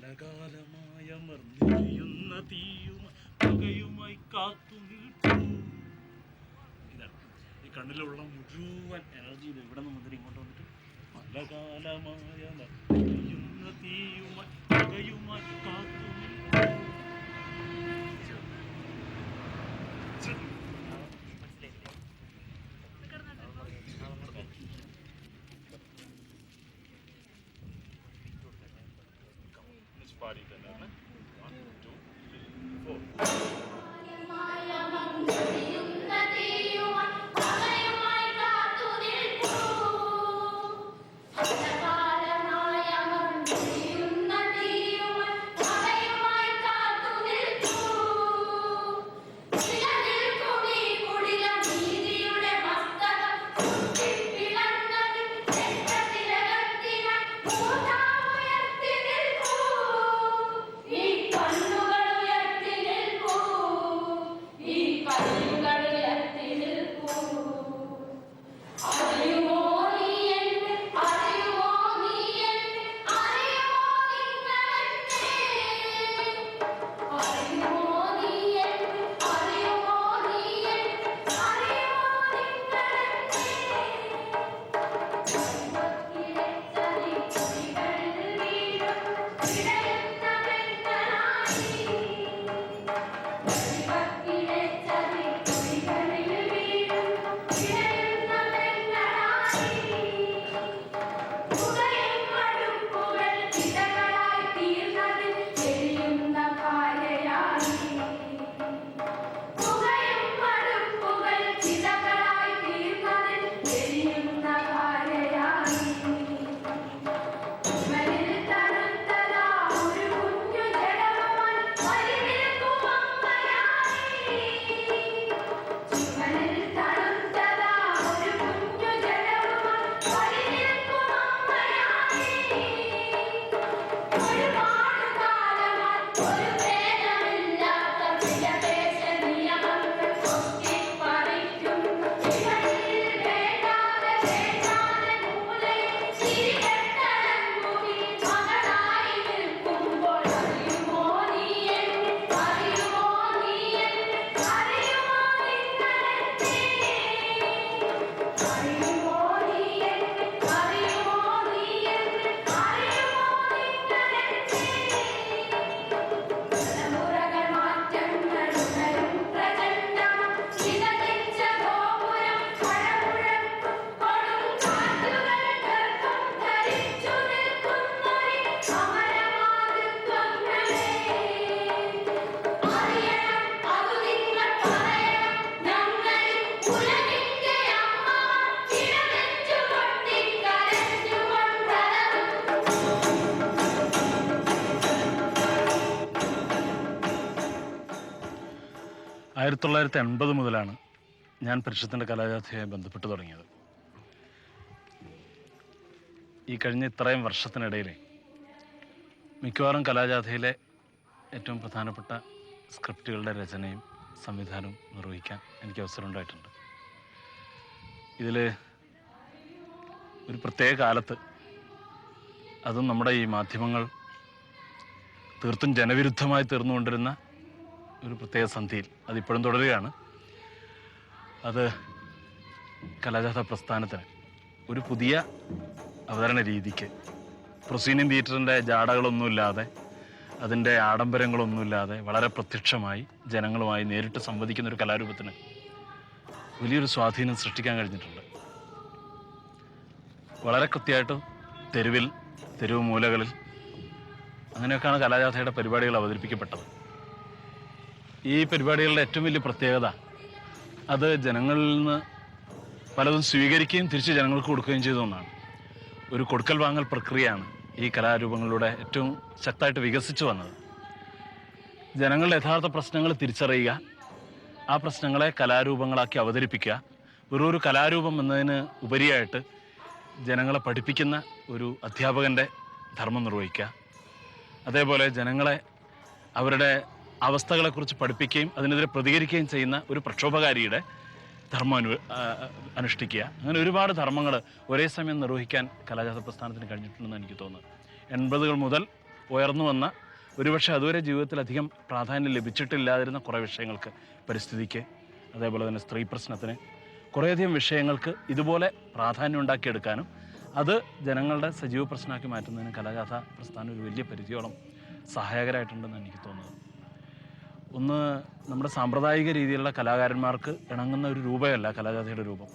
പലകാലമായമർന്നെരിയുന്ന തീയുമായി കാത്തു നിൽക്കും. ഇതാണ് ഈ കണ്ണിലുള്ള മുഴുവൻ എനർജി ഇത് ഇവിടെ നിന്ന് മുതൽ ഇങ്ങോട്ട് വന്നിട്ട് പലകാലമായമർന്നെരിയുന്ന തീയുമായി കാത്തു നിൽക്കും. പാടിയിട്ടാണ് 1 2 3 4. ആയിരത്തി 1980 മുതലാണ് ഞാൻ പരിഷത്തിൻ്റെ കലാജാഥയുമായി ബന്ധപ്പെട്ട് തുടങ്ങിയത്. ഈ കഴിഞ്ഞ ഇത്രയും വർഷത്തിനിടയിൽ മിക്കവാറും കലാജാഥയിലെ ഏറ്റവും പ്രധാനപ്പെട്ട സ്ക്രിപ്റ്റുകളുടെ രചനയും സംവിധാനവും നിർവഹിക്കാൻ എനിക്ക് അവസരമുണ്ടായിട്ടുണ്ട്. ഇതിൽ ഒരു പ്രത്യേക കാലത്ത്, അതും നമ്മുടെ ഈ മാധ്യമങ്ങൾ തീർത്തും ജനവിരുദ്ധമായി തീർന്നുകൊണ്ടിരുന്ന ഒരു പ്രത്യേക സന്ധിയിൽ, അതിപ്പോഴും തുടരുകയാണ്, അത് കലാജാഥ പ്രസ്ഥാനത്തിന് ഒരു പുതിയ അവതരണ രീതിക്ക്, പ്രൊസീനിയം തിയേറ്ററിൻ്റെ ജാടകളൊന്നുമില്ലാതെ, അതിൻ്റെ ആഡംബരങ്ങളൊന്നുമില്ലാതെ വളരെ പ്രത്യക്ഷമായി ജനങ്ങളുമായി നേരിട്ട് സംവദിക്കുന്ന ഒരു കലാരൂപത്തിന് വലിയൊരു സ്വാധീനം സൃഷ്ടിക്കാൻ കഴിഞ്ഞിട്ടുണ്ട്. വളരെ കൃത്യമായിട്ട് തെരുവ് മൂലകളിൽ അങ്ങനെയൊക്കെയാണ് കലാജാഥയുടെ പരിപാടികൾ അവതരിപ്പിക്കപ്പെട്ടത്. ഈ പരിപാടികളുടെ ഏറ്റവും വലിയ പ്രത്യേകത, അത് ജനങ്ങളിൽ നിന്ന് പലതും സ്വീകരിക്കുകയും തിരിച്ച് ജനങ്ങൾക്ക് കൊടുക്കുകയും ചെയ്ത ഒന്നാണ്. ഒരു കൊടുക്കൽ വാങ്ങൽ പ്രക്രിയയാണ് ഈ കലാരൂപങ്ങളിലൂടെ ഏറ്റവും ശക്തമായിട്ട് വികസിച്ചു വന്നത്. ജനങ്ങളുടെ യഥാർത്ഥ പ്രശ്നങ്ങൾ തിരിച്ചറിയുക, ആ പ്രശ്നങ്ങളെ കലാരൂപങ്ങളാക്കി അവതരിപ്പിക്കുക, വെറൊരു കലാരൂപം എന്നതിന് ഉപരിയായിട്ട് ജനങ്ങളെ പഠിപ്പിക്കുന്ന ഒരു അധ്യാപകൻ്റെ ധർമ്മം നിർവഹിക്കുക, അതേപോലെ ജനങ്ങളെ അവരുടെ അവസ്ഥകളെക്കുറിച്ച് പഠിപ്പിക്കുകയും അതിനെതിരെ പ്രതികരിക്കുകയും ചെയ്യുന്ന ഒരു പ്രക്ഷോഭകാരിയുടെ ധർമ്മം അനുഷ്ഠിക്കുക. അങ്ങനെ ഒരുപാട് ധർമ്മങ്ങൾ ഒരേ സമയം നിർവഹിക്കാൻ കലാജാഥ പ്രസ്ഥാനത്തിന് കഴിഞ്ഞിട്ടുണ്ടെന്ന് എനിക്ക് തോന്നുന്നു. 80-കൾ മുതൽ ഉയർന്നു വന്ന ഒരുപക്ഷെ അതുവരെ ജീവിതത്തിൽ അധികം പ്രാധാന്യം ലഭിച്ചിട്ടില്ലാതിരുന്ന കുറേ വിഷയങ്ങൾക്ക്, പരിസ്ഥിതിക്ക്, അതേപോലെ തന്നെ സ്ത്രീ പ്രശ്നത്തിന്, കുറേയധികം വിഷയങ്ങൾക്ക് ഇതുപോലെ പ്രാധാന്യം ഉണ്ടാക്കിയെടുക്കാനും അത് ജനങ്ങളുടെ സജീവ പ്രശ്നമാക്കി മാറ്റുന്നതിന് കലാഗാഥ പ്രസ്ഥാനം ഒരു വലിയ പരിധിയോളം സഹായകരമായിട്ടുണ്ടെന്ന് എനിക്ക് തോന്നുന്നത്. ഒന്ന്, നമ്മുടെ സാമ്പ്രദായിക രീതിയിലുള്ള കലാകാരന്മാർക്ക് ഇണങ്ങുന്ന ഒരു രൂപമല്ല കലാഗാഥയുടെ രൂപം.